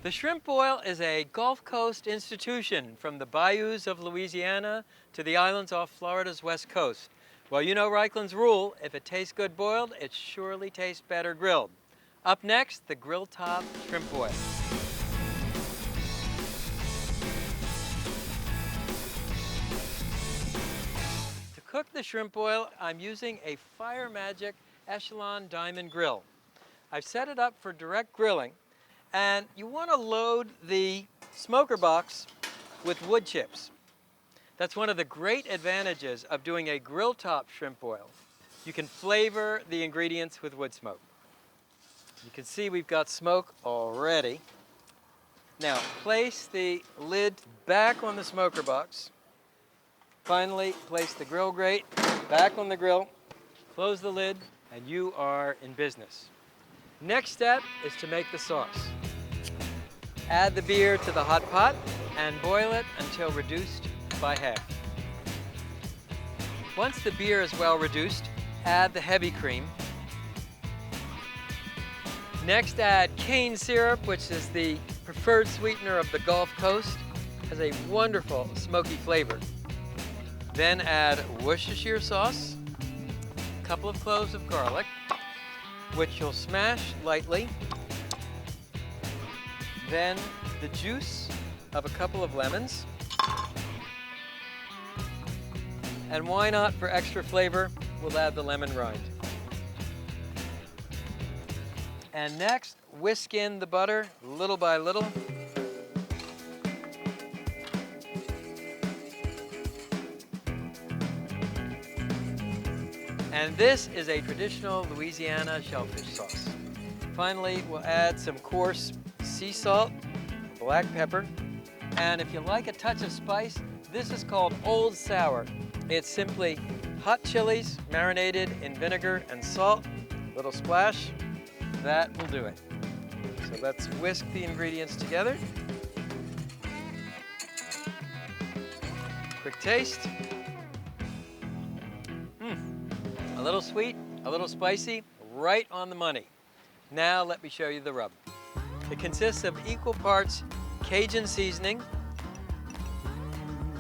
The shrimp boil is a Gulf Coast institution from the bayous of Louisiana to the islands off Florida's west coast. Well, you know Reichlen's rule, if it tastes good boiled, it surely tastes better grilled. Up next, the grill top shrimp boil. To cook the shrimp boil, I'm using a FIREMAGIC Echelon Diamond Grill. I've set it up for direct grilling, and you want to load the smoker box with wood chips. That's one of the great advantages of doing a grill top shrimp boil. You can flavor the ingredients with wood smoke. You can see we've got smoke already. Now place the lid back on the smoker box. Finally, place the grill grate back on the grill, close the lid, and you are in business. Next step is to make the sauce. Add the beer to the hot pot and boil it until reduced by half. Once the beer is well reduced, add the heavy cream. Next, add cane syrup, which is the preferred sweetener of the Gulf Coast. It has a wonderful smoky flavor. Then add Worcestershire sauce, a couple of cloves of garlic, which you'll smash lightly. Then the juice of a couple of lemons. And why not, for extra flavor, we'll add the lemon rind. And next, whisk in the butter little by little. And this is a traditional Louisiana shellfish sauce. Finally, we'll add some coarse sea salt, black pepper, and if you like a touch of spice, this is called Old Sour. It's simply hot chilies marinated in vinegar and salt, little splash. That will do it. So let's whisk the ingredients together. Quick taste. A little sweet, a little spicy, right on the money. Now let me show you the rub. It consists of equal parts Cajun seasoning,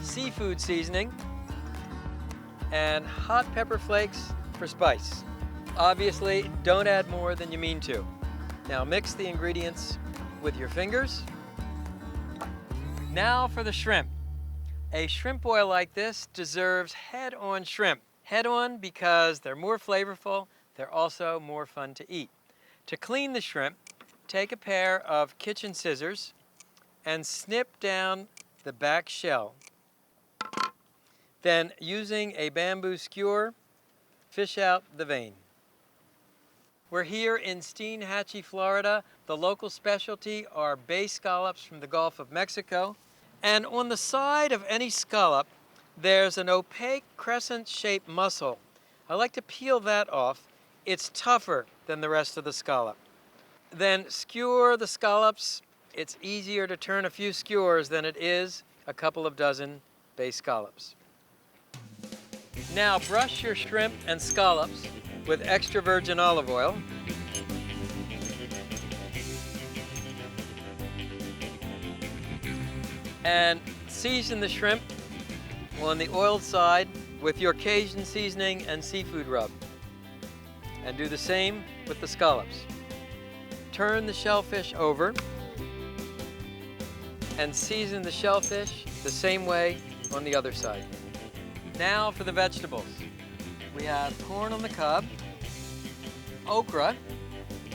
seafood seasoning, and hot pepper flakes for spice. Obviously, don't add more than you mean to. Now mix the ingredients with your fingers. Now for the shrimp. A shrimp boil like this deserves head-on shrimp. Head-on because they're more flavorful, they're also more fun to eat. To clean the shrimp, take a pair of kitchen scissors and snip down the back shell. Then, using a bamboo skewer, fish out the vein. We're here in Steinhatchee, Florida. The local specialty are bay scallops from the Gulf of Mexico. And on the side of any scallop, there's an opaque crescent-shaped muscle. I like to peel that off. It's tougher than the rest of the scallop. Then skewer the scallops. It's easier to turn a few skewers than it is a couple of dozen bay scallops. Now brush your shrimp and scallops with extra virgin olive oil. And season the shrimp on the oiled side with your Cajun seasoning and seafood rub. And do the same with the scallops. Turn the shellfish over and season the shellfish the same way on the other side. Now for the vegetables. We have corn on the cob, okra,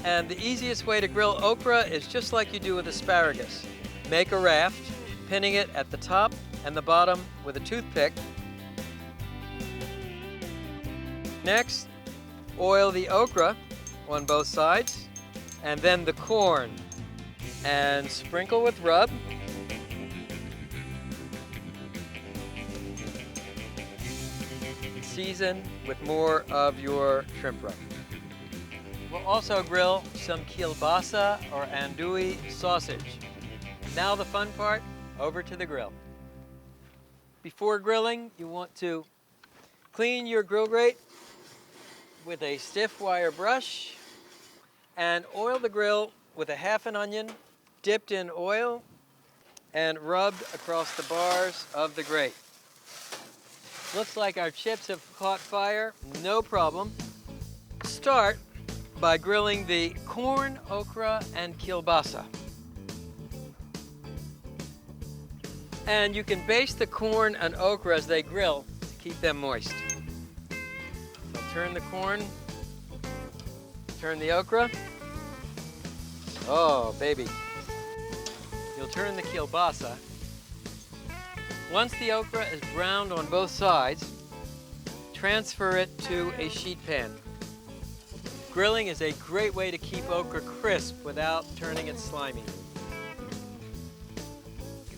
and the easiest way to grill okra is just like you do with asparagus. Make a raft, pinning it at the top and the bottom with a toothpick. Next, oil the okra on both sides, and then the corn, and sprinkle with rub. Season with more of your shrimp rub. We'll also grill some kielbasa or andouille sausage. Now the fun part, over to the grill. Before grilling, you want to clean your grill grate with a stiff wire brush and oil the grill with a half an onion, dipped in oil and rubbed across the bars of the grate. Looks like our chips have caught fire, no problem. Start by grilling the corn, okra, and kielbasa. And you can baste the corn and okra as they grill to keep them moist. So turn the corn, turn the okra. Oh, baby. You'll turn the kielbasa. Once the okra is browned on both sides, transfer it to a sheet pan. Grilling is a great way to keep okra crisp without turning it slimy.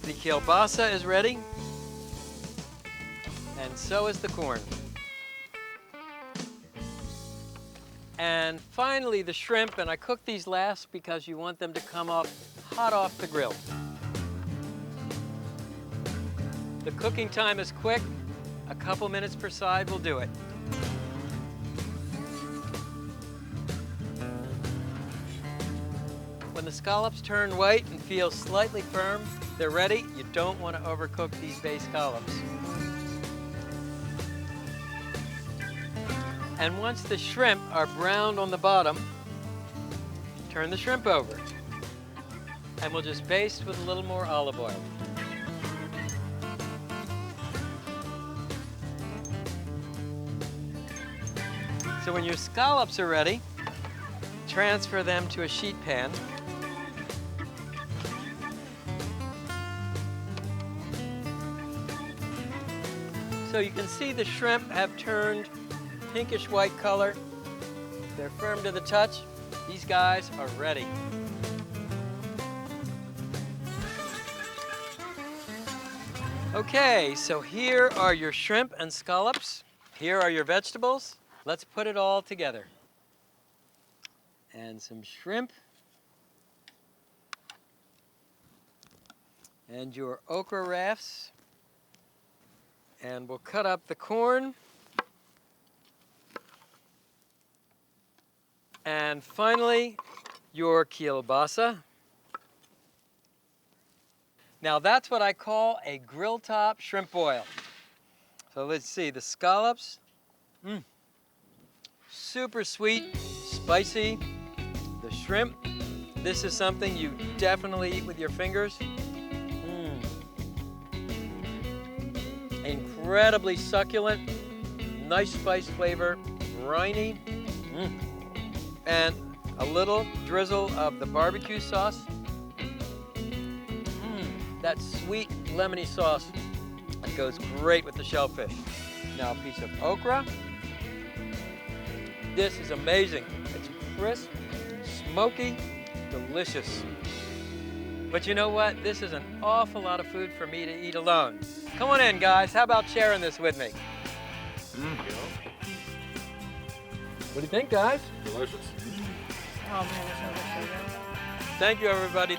The kielbasa is ready, and so is the corn. And finally the shrimp, and I cook these last because you want them to come up hot off the grill. The cooking time is quick. A couple minutes per side will do it. When the scallops turn white and feel slightly firm, they're ready. You don't want to overcook these bay scallops. And once the shrimp are browned on the bottom, turn the shrimp over. And we'll just baste with a little more olive oil. So when your scallops are ready, transfer them to a sheet pan. So you can see the shrimp have turned pinkish white color. They're firm to the touch. These guys are ready. Okay, so here are your shrimp and scallops. Here are your vegetables. Let's put it all together. And some shrimp. And your okra rafts. And we'll cut up the corn. And finally, your kielbasa. Now that's what I call a grill top shrimp boil. So let's see, the scallops. Super sweet, spicy. The shrimp. This is something you definitely eat with your fingers. Incredibly succulent, nice spice flavor, briny, and a little drizzle of the barbecue sauce. That sweet lemony sauce that goes great with the shellfish. Now a piece of okra. This is amazing. It's crisp, smoky, delicious. But you know what? This is an awful lot of food for me to eat alone. Come on in, guys. How about sharing this with me? What do you think, guys? Delicious. Oh man, that's so good. Thank you, everybody.